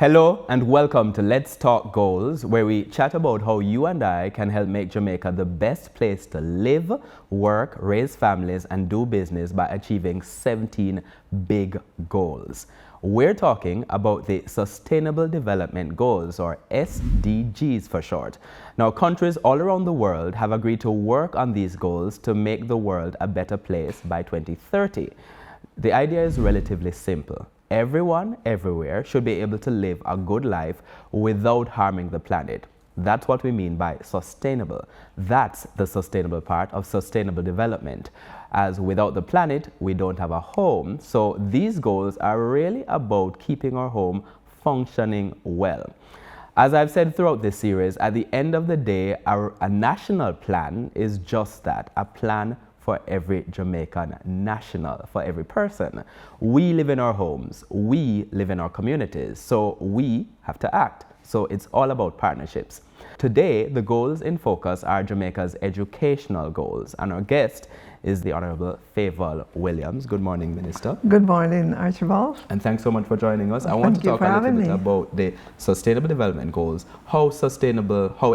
Hello and welcome to Let's Talk Goals, where we chat about how you and I can help make Jamaica the best place to live, work, raise families, and do business by achieving 17 big goals. We're talking about the Sustainable Development Goals, or SDGs for short. Now, countries all around the world have agreed to work on these goals to make the world a better place by 2030. The idea is relatively simple. Everyone, everywhere, should be able to live a good life without harming the planet. That's what we mean by sustainable. That's the sustainable part of sustainable development. As without the planet, we don't have a home. So these goals are really about keeping our home functioning well. As I've said throughout this series, at the end of the day, a national plan is just that, a plan for every Jamaican national, for every person. We live in our homes, we live in our communities, so we have to act. So it's all about partnerships. Today, the goals in focus are Jamaica's educational goals, and our guest is the Honorable Favour Williams. Good morning, Minister. Good morning, Archibald. And thanks so much for joining us. I want to talk a little bit about the Sustainable Development Goals, how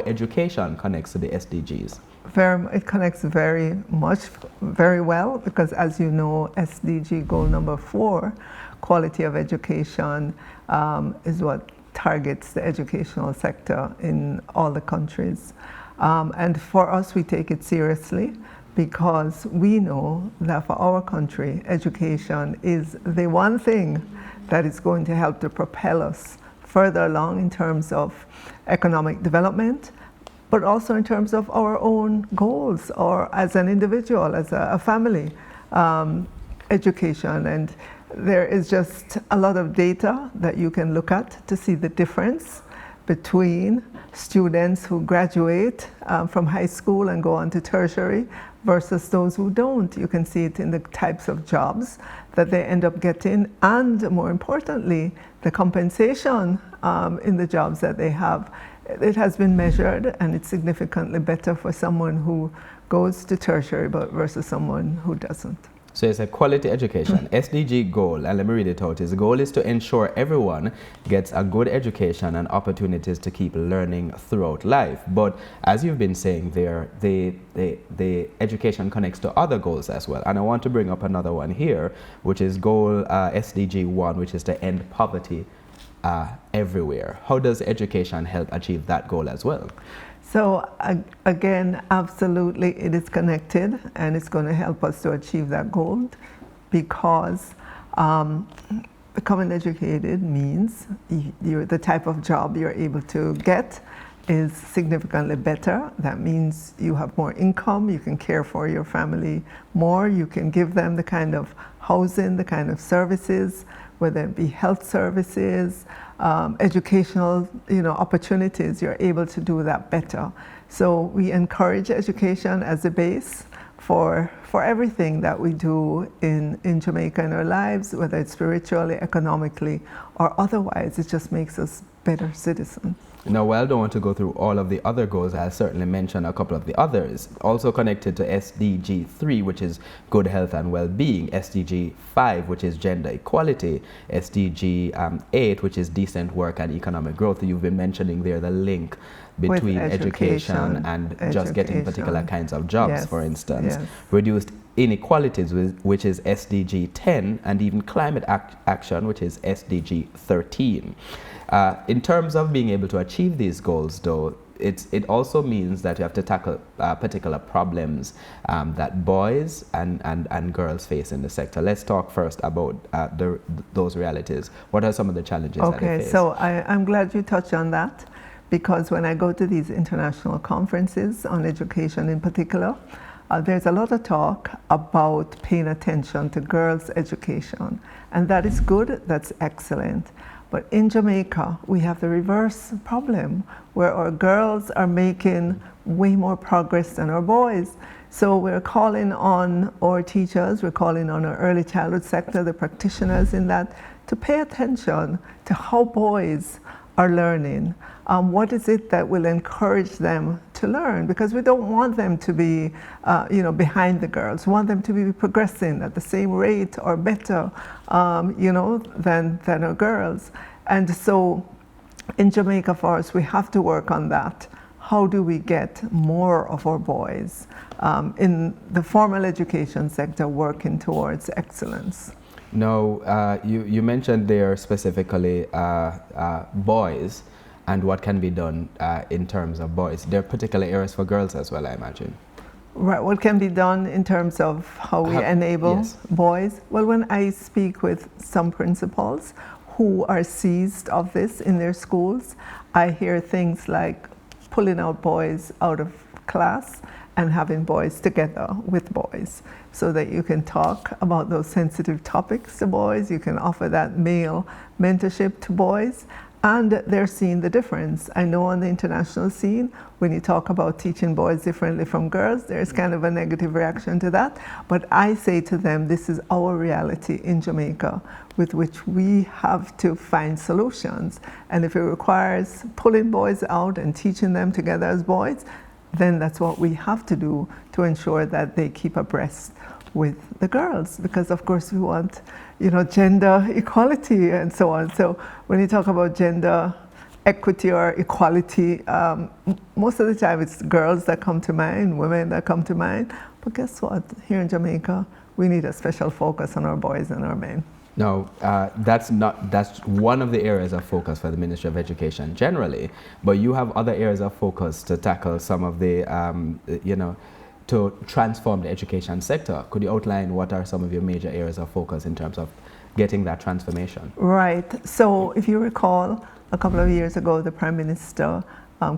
education connects to the SDGs. It connects very well, because as you know, SDG goal number 4, quality of education, is what targets the educational sector in all the countries. And for us, we take it seriously because we know that for our country, education is the one thing that is going to help to propel us further along in terms of economic development, but also in terms of our own goals, or as an individual, as a family, education. And there is just a lot of data that you can look at to see the difference between students who graduate from high school and go on to tertiary versus those who don't. You can see it in the types of jobs that they end up getting, and more importantly, the compensation in the jobs that they have. It has been measured, and it's significantly better for someone who goes to tertiary versus someone who doesn't. So it's a quality education. SDG goal, and let me read it out. The goal is to ensure everyone gets a good education and opportunities to keep learning throughout life. But as you've been saying there, the education connects to other goals as well. And I want to bring up another one here, which is goal SDG 1, which is to end poverty everywhere. How does education help achieve that goal as well? So again, absolutely, it is connected, and it's going to help us to achieve that goal, because becoming educated means the type of job you're able to get is significantly better. That means you have more income, you can care for your family more, you can give them the kind of housing, the kind of services, whether it be health services, educational opportunities. You're able to do that better. So we encourage education as a base for everything that we do in Jamaica in our lives, whether it's spiritually, economically, or otherwise. It just makes us better citizens. Now, while I don't want to go through all of the other goals, I'll certainly mention a couple of the others. Also connected to SDG 3, which is good health and well-being, SDG 5, which is gender equality, SDG 8, which is decent work and economic growth. You've been mentioning there the link between education and just getting particular kinds of jobs, yes, for instance. Yes. Reduced inequalities, which is SDG 10, and even climate action, which is SDG 13. In terms of being able to achieve these goals, though, it also means that you have to tackle particular problems that boys and girls face in the sector. Let's talk first about those realities. What are some of the challenges that they face? Okay, so I'm glad you touched on that, because when I go to these international conferences on education in particular, there's a lot of talk about paying attention to girls' education, and that is good, that's excellent. But in Jamaica, we have the reverse problem, where our girls are making way more progress than our boys. So we're calling on our teachers, we're calling on our early childhood sector, the practitioners in that, to pay attention to how boys are learning. What is it that will encourage them to learn? Because we don't want them to be, behind the girls. We want them to be progressing at the same rate or better, than our girls. And so in Jamaica for us, we have to work on that. How do we get more of our boys in the formal education sector working towards excellence? Now, you mentioned there specifically boys and what can be done in terms of boys. There are particular areas for girls as well, I imagine. Right, what can be done in terms of how we enable boys? Well, when I speak with some principals who are seized of this in their schools, I hear things like pulling out boys out of class and having boys together with boys so that you can talk about those sensitive topics to boys, you can offer that male mentorship to boys, and they're seeing the difference. I know on the international scene, when you talk about teaching boys differently from girls, there's kind of a negative reaction to that. But I say to them, this is our reality in Jamaica with which we have to find solutions. And if it requires pulling boys out and teaching them together as boys, then that's what we have to do to ensure that they keep abreast with the girls, because of course we want, gender equality and so on. So when you talk about gender equity or equality, most of the time it's girls that come to mind, women that come to mind. But guess what? Here in Jamaica, we need a special focus on our boys and our men. No, that's one of the areas of focus for the Ministry of Education generally, but you have other areas of focus to tackle some of the, to transform the education sector. Could you outline what are some of your major areas of focus in terms of getting that transformation? Right. So if you recall, a couple of years ago, the Prime Minister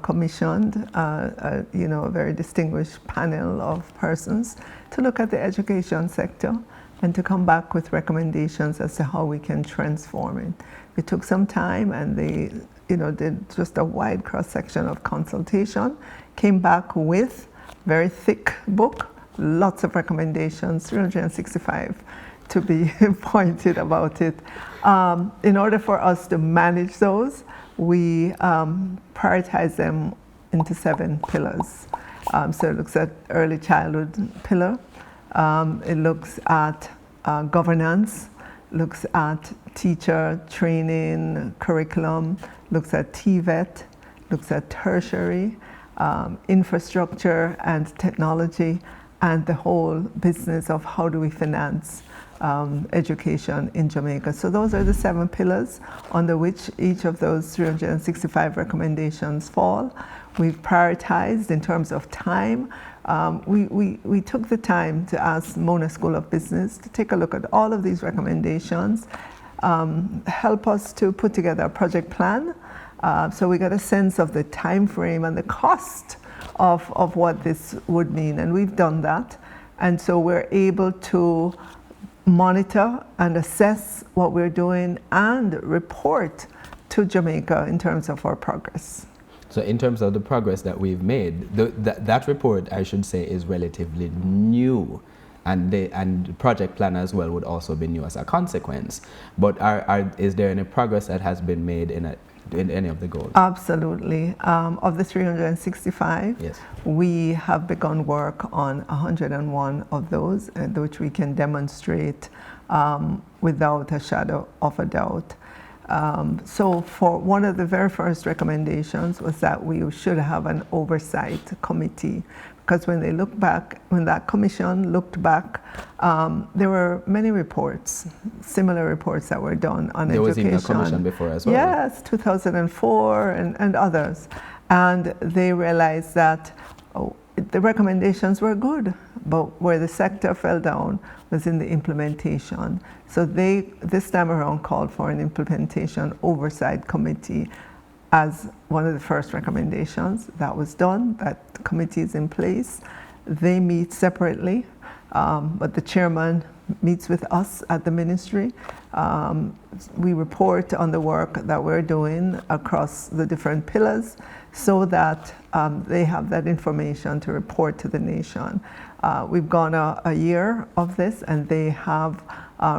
commissioned a very distinguished panel of persons to look at the education sector and to come back with recommendations as to how we can transform it. It took some time, and they did just a wide cross-section of consultation, came back with very thick book, lots of recommendations, 365 to be pointed about it. In order for us to manage those, we prioritize them into 7 pillars. So it looks at early childhood pillar, it looks at governance, looks at teacher training, curriculum, looks at TVET, looks at tertiary, infrastructure and technology, and the whole business of how do we finance education in Jamaica. So those are the 7 pillars under which each of those 365 recommendations fall. We've prioritized in terms of time. We took the time to ask Mona School of Business to take a look at all of these recommendations, help us to put together a project plan. So we got a sense of the time frame and the cost of what this would mean, and we've done that. And so we're able to monitor and assess what we're doing and report to Jamaica in terms of our progress. So in terms of the progress that we've made, that report, I should say, is relatively new, and the project plan as well would also be new as a consequence. But is there any progress that has been made in any of the goals? Absolutely. Of the 365, yes, we have begun work on 101 of those, which we can demonstrate without a shadow of a doubt. So for one of the very first recommendations was that we should have an oversight committee, because when they look back, when that commission looked back, there were many reports, similar reports that were done on education. There was even a commission before as well. Yes, 2004 and others. And they realized that the recommendations were good, but where the sector fell down was in the implementation. So they, this time around, called for an implementation oversight committee as one of the first recommendations. That was done. That committee is in place. They meet separately, but the chairman meets with us at the ministry. We report on the work that we're doing across the different pillars so that they have that information to report to the nation. We've gone a year of this, and they have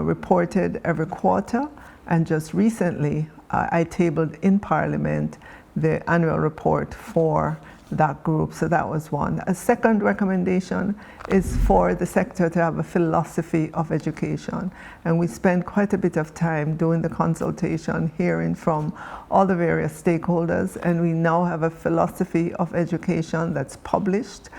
reported every quarter, and just recently I tabled in Parliament the annual report for that group. So that was one. A second recommendation is for the sector to have a philosophy of education. And we spent quite a bit of time doing the consultation, hearing from all the various stakeholders, and we now have a philosophy of education that's published.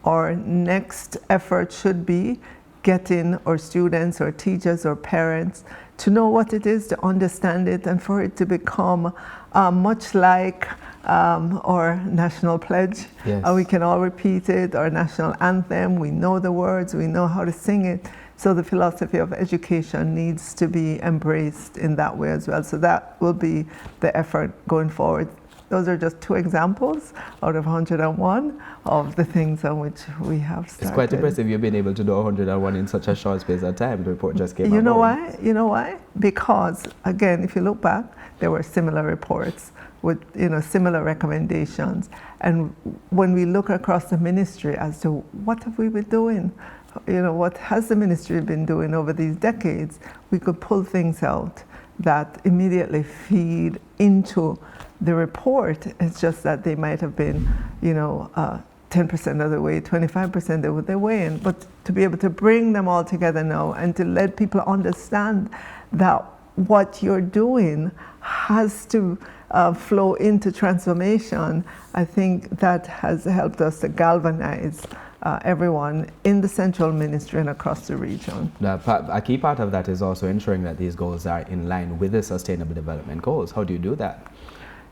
Our next effort should be getting our students or teachers or parents to know what it is, to understand it, and for it to become much like our national pledge. Yes. We can all repeat it, our national anthem, we know the words, we know how to sing it. So the philosophy of education needs to be embraced in that way as well. So that will be the effort going forward. Those are just 2 examples out of 101 of the things on which we have started. It's quite impressive you've been able to do 101 in such a short space of time. The report just came out. You know why? You know why? Because, again, if you look back, there were similar reports with similar recommendations. And when we look across the ministry as to what have we been doing, what has the ministry been doing over these decades, we could pull things out that immediately feed into the report. It's just that they might have been, 10% of the way, 25% of the way, but to be able to bring them all together now and to let people understand that what you're doing has to flow into transformation, I think that has helped us to galvanize everyone in the central ministry and across the region. A key part of that is also ensuring that these goals are in line with the Sustainable Development Goals. How do you do that?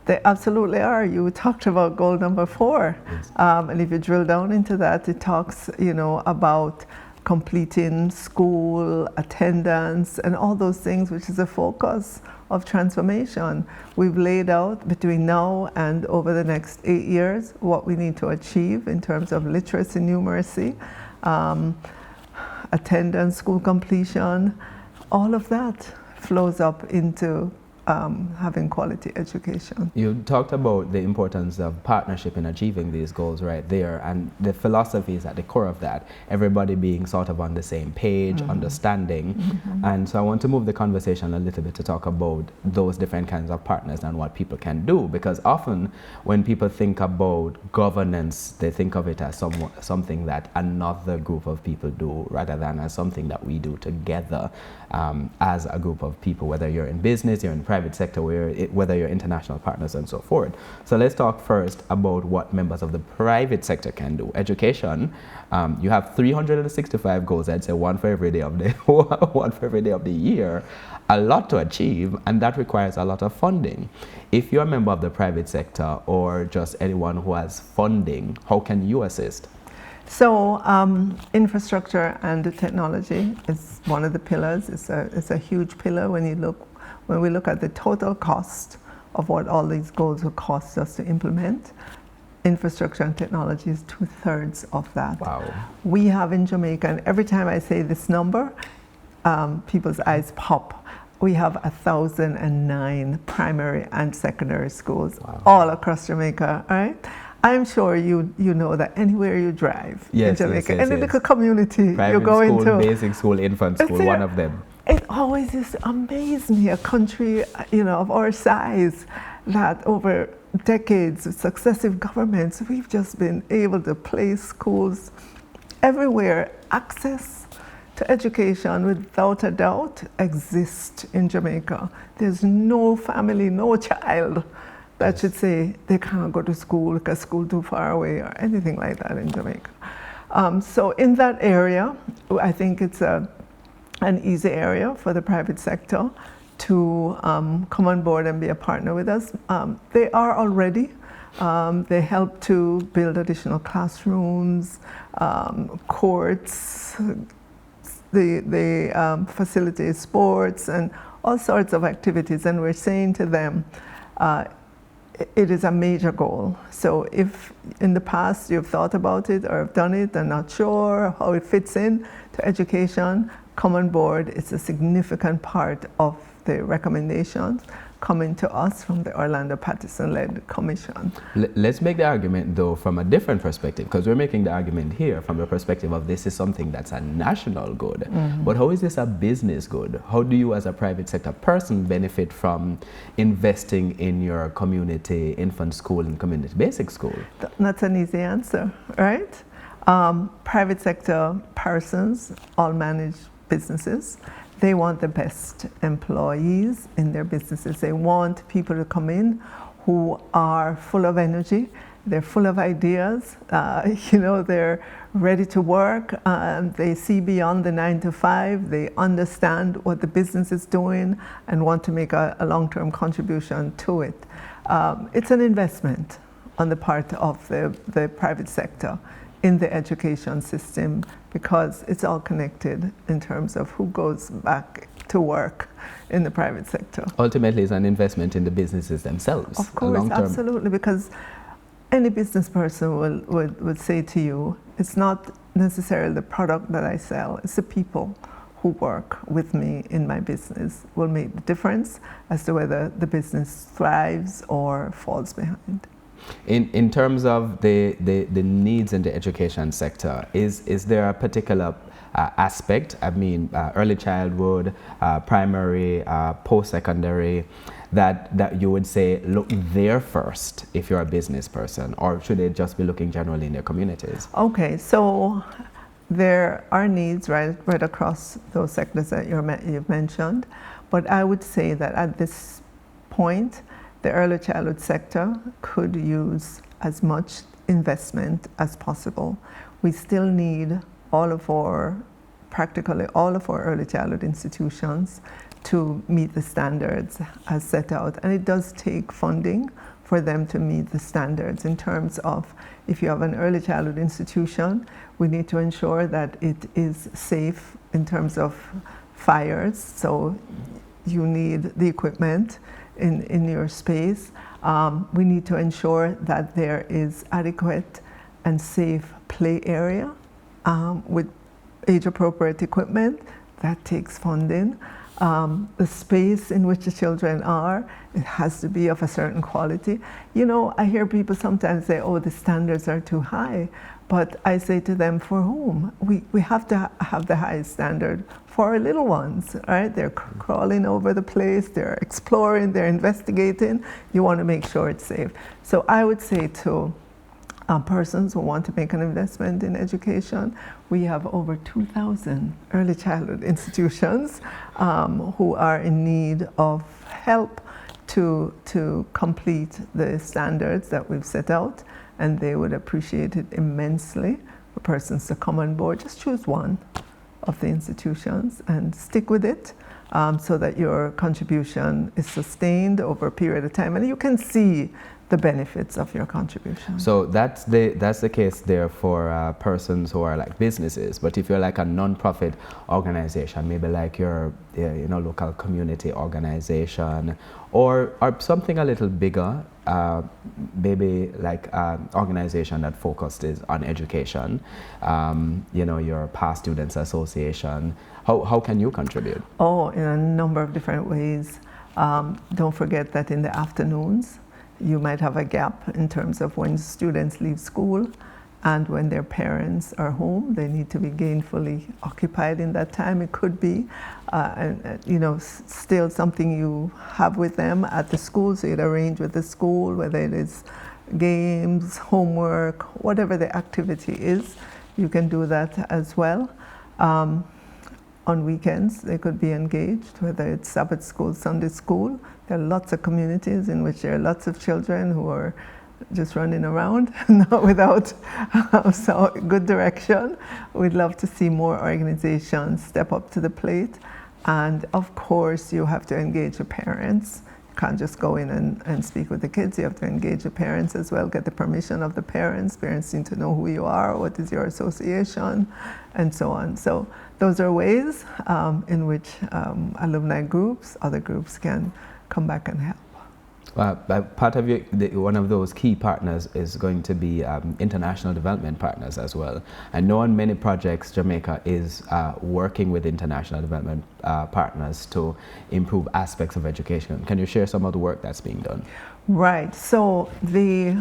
They absolutely are. You talked about goal number 4. Yes. And if you drill down into that, it talks, about completing school, attendance, and all those things, which is a focus of transformation. We've laid out between now and over the next 8 years what we need to achieve in terms of literacy, numeracy, attendance, school completion. All of that flows up into having quality education. You talked about the importance of partnership in achieving these goals right there, and the philosophy is at the core of that, everybody being sort of on the same page, understanding. And so I want to move the conversation a little bit to talk about those different kinds of partners and what people can do, because often when people think about governance, they think of it as something that another group of people do rather than as something that we do together as a group of people, whether you're in business, you're in private sector, whether you're international partners and so forth. So let's talk first about what members of the private sector can do. Education, you have 365 goals, I'd say one for every day of the year, a lot to achieve, and that requires a lot of funding. If you're a member of the private sector or just anyone who has funding, how can you assist? So infrastructure and technology is one of the pillars. It's a huge pillar when we look at the total cost of what all these goals will cost us to implement. Infrastructure and technology is 2/3 of that. Wow. We have in Jamaica, and every time I say this number, people's eyes pop. We have 1,009 primary and secondary schools all across Jamaica, right? I'm sure you know that anywhere you drive in Jamaica, any little community private you go school, into. basic school, infant school, one of them. It always used to amaze me, a country of our size, that over decades of successive governments, we've just been able to place schools everywhere. Access to education, without a doubt, exists in Jamaica. There's no family, no child that should say they can't go to school because school too far away or anything like that in Jamaica. So in that area, I think it's an easy area for the private sector to come on board and be a partner with us. They are already. They help to build additional classrooms, courts, they facilitate sports and all sorts of activities. And we're saying to them, it is a major goal. So if in the past you've thought about it or have done it and not sure how it fits in to education, come on board. It's a significant part of the recommendations. coming to us from the Orlando Patterson-led commission. Let's make the argument, though, from a different perspective, because we're making the argument here from the perspective of this is something that's a national good. But how is this a business good? How do you, as a private sector person, benefit from investing in your community infant school and community basic school? That's an easy answer, right? Private sector persons all manage businesses. They want the best employees in their businesses. They want people to come in who are full of energy. They're full of ideas. They're ready to work. They see beyond the 9 to 5. They understand what the business is doing and want to make a long-term contribution to it. It's an investment on the part of the private sector in the education system, because it's all connected in terms of who goes back to work in the private sector. Ultimately, it's an investment in the businesses themselves. Of course, absolutely, because any business person would say to you, it's not necessarily the product that I sell, it's the people who work with me in my business will make the difference as to whether the business thrives or falls behind. In terms of the needs in the education sector, is there a particular aspect, early childhood, primary, post-secondary, that you would say, look there first if you're a business person, or should they just be looking generally in their communities? Okay, so there are needs right across those sectors that you've mentioned, but I would say that at this point, the early childhood sector could use as much investment as possible. We still need practically all of our early childhood institutions to meet the standards as set out. And it does take funding for them to meet the standards in terms of, if you have an early childhood institution, we need to ensure that it is safe in terms of fires. So you need the equipment in your space. We need to ensure that there is adequate and safe play area with age-appropriate equipment. That takes funding. The space in which the children are, it has to be of a certain quality. I hear people sometimes say, oh, the standards are too high. But I say to them, for whom? We have to have the highest standard for our little ones, right? They're crawling over the place, they're exploring, they're investigating. You want to make sure it's safe. So I would say to persons who want to make an investment in education, we have over 2,000 early childhood institutions who are in need of help to complete the standards that we've set out, and they would appreciate it immensely for persons to come on board. Just choose one of the institutions and stick with it so that your contribution is sustained over a period of time and you can see the benefits of your contribution. So that's the case there for persons who are like businesses. But if you're like a non-profit organization, maybe like your local community organization, or something a little bigger, maybe like an organization that focuses on education, your past students association, how can you contribute? Oh, in a number of different ways. Don't forget that in the afternoons, you might have a gap in terms of when students leave school and when their parents are home. They need to be gainfully occupied in that time. It could be, still something you have with them at the school, so you'd arrange with the school, whether it is games, homework, whatever the activity is, you can do that as well. On weekends, they could be engaged, whether it's Sabbath school, Sunday school. There are lots of communities in which there are lots of children who are just running around, not without good direction. We'd love to see more organizations step up to the plate. And of course, you have to engage your parents. You can't just go in and speak with the kids. You have to engage the parents as well, get the permission of the parents. Parents need to know who you are, what is your association, and so on. So those are ways in which alumni groups, other groups can come back and help. Part of one of those key partners is going to be international development partners as well. I know on many projects Jamaica is working with international development partners to improve aspects of education. Can you share some of the work that's being done? Right. So the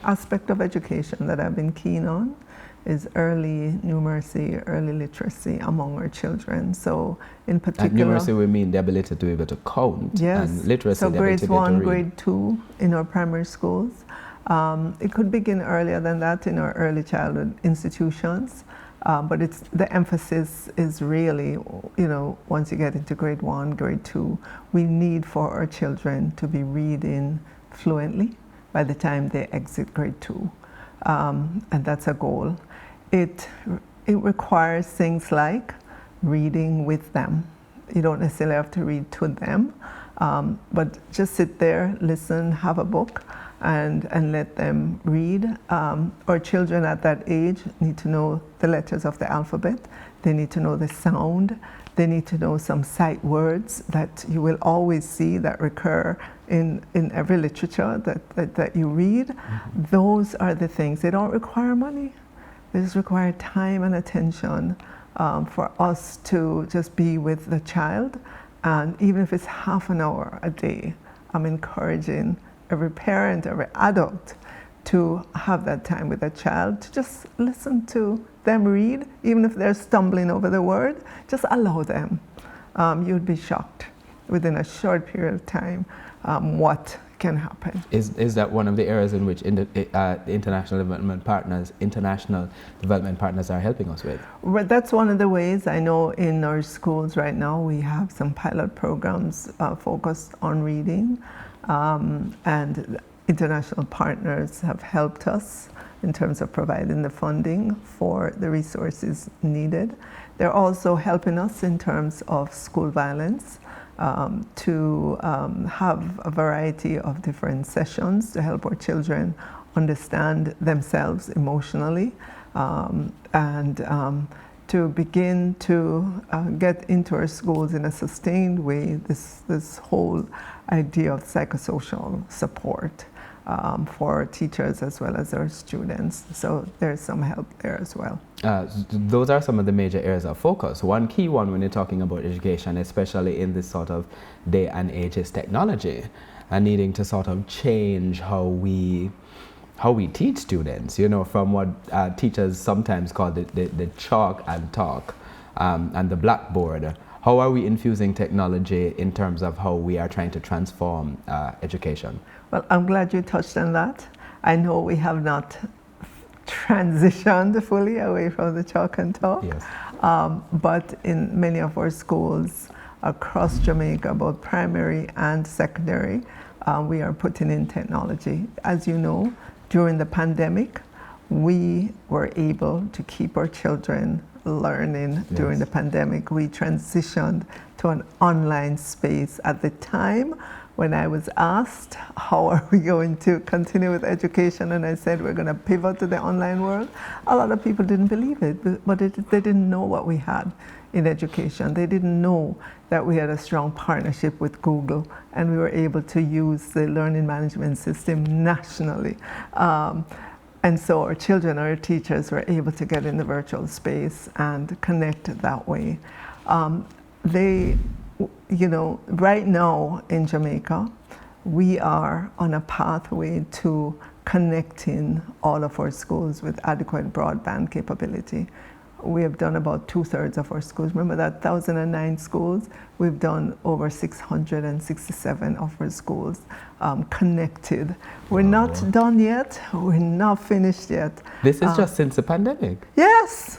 aspect of education that I've been keen on is early numeracy, early literacy among our children. So in particular... Numeracy, we mean the ability to be able to count. Yes. And literacy, so the ability grades to be able 1, to read. grade 2 in our primary schools. It could begin earlier than that in our early childhood institutions. But the emphasis is really, once you get into grade 1, grade 2, we need for our children to be reading fluently by the time they exit grade 2. And that's a goal. It requires things like reading with them. You don't necessarily have to read to them, but just sit there, listen, have a book, and let them read. Our children at that age need to know the letters of the alphabet. They need to know the sound. They need to know some sight words that you will always see that recur in every literature that you read. Mm-hmm. Those are the things. They don't require money. They just require time and attention for us to just be with the child. And even if it's half an hour a day, I'm encouraging every parent, every adult to have that time with a child, to just listen to them read, even if they're stumbling over the word, just allow them. You'd be shocked within a short period of time what can happen. Is that one of the areas in which international development partners are helping us with? Well, that's one of the ways. I know in our schools right now we have some pilot programs focused on reading, and international partners have helped us in terms of providing the funding for the resources needed. They're also helping us in terms of school violence to have a variety of different sessions to help our children understand themselves emotionally and to begin to get into our schools in a sustained way this whole idea of psychosocial support for teachers as well as our students. So there's some help there as well. Those are some of the major areas of focus. One key one when you're talking about education, especially in this sort of day and age, is technology and needing to sort of change how we teach students, from what teachers sometimes call the chalk and talk and the blackboard. How are we infusing technology in terms of how we are trying to transform education? Well, I'm glad you touched on that. I know we have not transitioned fully away from the chalk and talk, yes. But in many of our schools across Jamaica, both primary and secondary, we are putting in technology. As you know, during the pandemic, we were able to keep our children learning. Yes. During the pandemic. We transitioned to an online space. At the time when I was asked, how are we going to continue with education? And I said, we're going to pivot to the online world. A lot of people didn't believe it, but they didn't know what we had in education. They didn't know that we had a strong partnership with Google and we were able to use the learning management system nationally. And so our children, our teachers were able to get in the virtual space and connect that way. Right now in Jamaica, we are on a pathway to connecting all of our schools with adequate broadband capability. We have done about 2/3 of our schools. Remember that 1,009 schools? We've done over 667 of our schools connected. We're not done yet. We're not finished yet. This is just since the pandemic? Yes,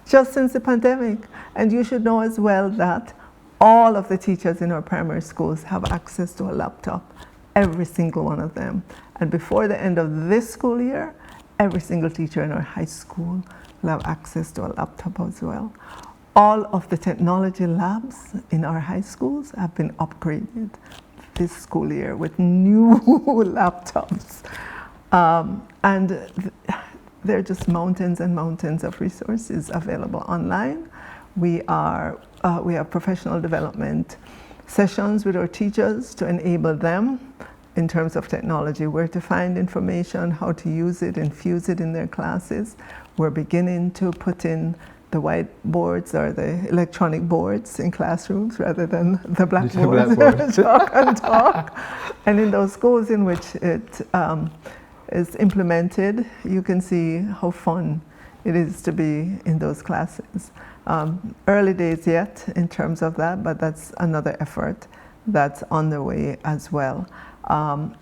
just since the pandemic. And you should know as well that all of the teachers in our primary schools have access to a laptop, every single one of them. And before the end of this school year, every single teacher in our high school will have access to a laptop as well. All of the technology labs in our high schools have been upgraded this school year with new laptops. And there are just mountains and mountains of resources available online. We have professional development sessions with our teachers to enable them in terms of technology, where to find information, how to use it, infuse it in their classes. We're beginning to put in the whiteboards or the electronic boards in classrooms rather than the blackboards, chalk and talk. And in those schools in which it is implemented, you can see how fun it is to be in those classes. Early days yet in terms of that, but that's another effort that's on the way as well.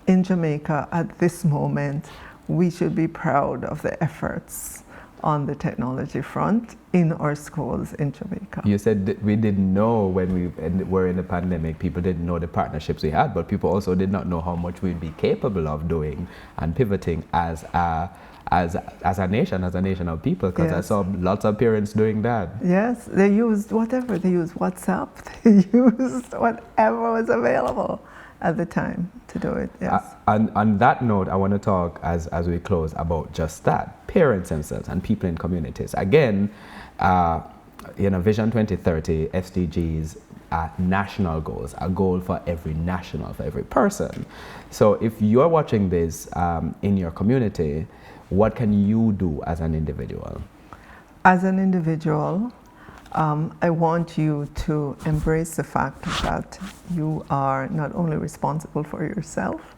In Jamaica at this moment, we should be proud of the efforts on the technology front in our schools in Jamaica. You said that we didn't know when we were in the pandemic, people didn't know the partnerships we had, but people also did not know how much we'd be capable of doing and pivoting as a nation of people, because I saw lots of parents doing that. Yes, they used whatever. They used WhatsApp, they used whatever was available at the time to do it, yes. On that note, I want to talk as we close about just that, parents themselves and people in communities. Again, Vision 2030, SDGs, national goals, a goal for every national, for every person. So if you're watching this in your community, what can you do as an individual? As an individual, I want you to embrace the fact that you are not only responsible for yourself,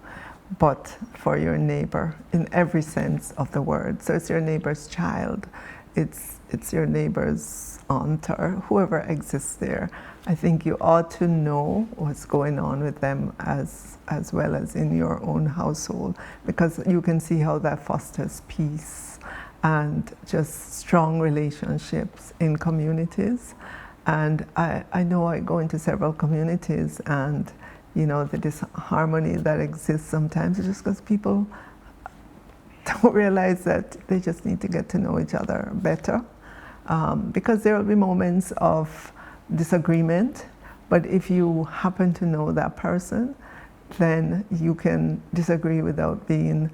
but for your neighbor in every sense of the word. So it's your neighbor's child, it's your neighbor's aunt or whoever exists there. I think you ought to know what's going on with them as well as in your own household, because you can see how that fosters peace and just strong relationships in communities. And I know I go into several communities, and the disharmony that exists sometimes is just because people don't realize that they just need to get to know each other better. Because there will be moments of disagreement, but if you happen to know that person, then you can disagree without being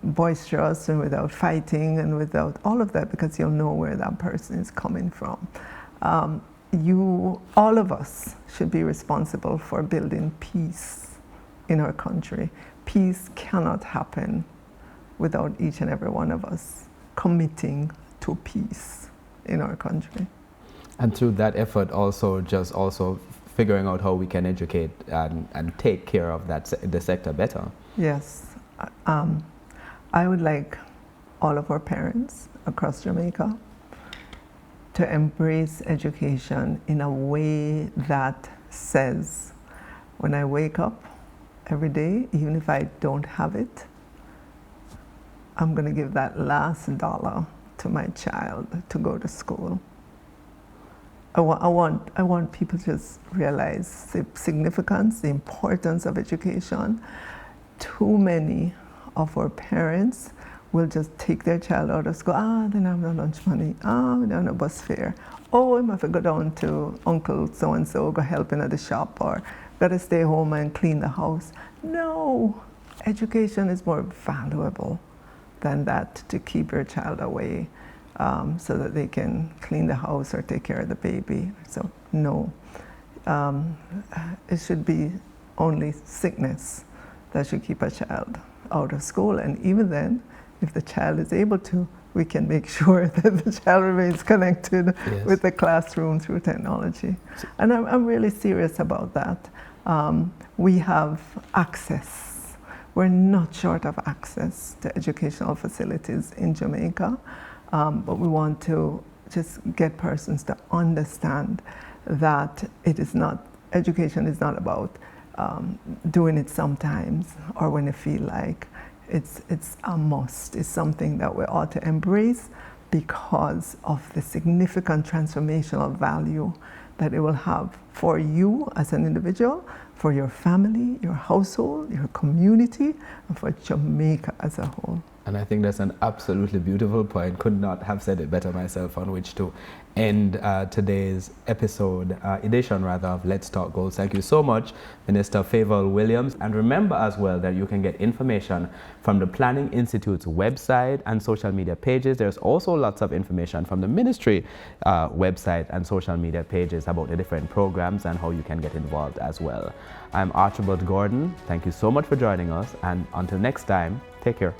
boisterous and without fighting and without all of that, because you'll know where that person is coming from. All of us should be responsible for building peace in our country. Peace cannot happen without each and every one of us committing to peace in our country. And through that effort also figuring out how we can educate and take care of the sector better. Yes. I would like all of our parents across Jamaica to embrace education in a way that says, when I wake up every day, even if I don't have it, I'm going to give that last dollar to my child to go to school. I want people to just realize the significance, the importance of education. Too many of our parents will just take their child out of school. They don't have no lunch money. They don't have no bus fare. I have to go down to Uncle so-and-so, go help in at the shop, or gotta stay home and clean the house. No, education is more valuable than that, to keep your child away so that they can clean the house or take care of the baby. So no, it should be only sickness that should keep a child out of school. And even then, if the child is able to, we can make sure that the child remains connected with the classroom through technology. And I'm really serious about that. We have access. We're not short of access to educational facilities in Jamaica, but we want to just get persons to understand that education is not about doing it sometimes or when you feel like. It's a must. It's something that we ought to embrace because of the significant transformational value that it will have for you as an individual, for your family, your household, your community, and for Jamaica as a whole. And I think that's an absolutely beautiful point. Could not have said it better myself on which to end today's edition of Let's Talk Goals. Thank you so much, Minister Favour Williams. And remember as well that you can get information from the Planning Institute's website and social media pages. There's also lots of information from the ministry website and social media pages about the different programs and how you can get involved as well. I'm Archibald Gordon. Thank you so much for joining us. And until next time, take care.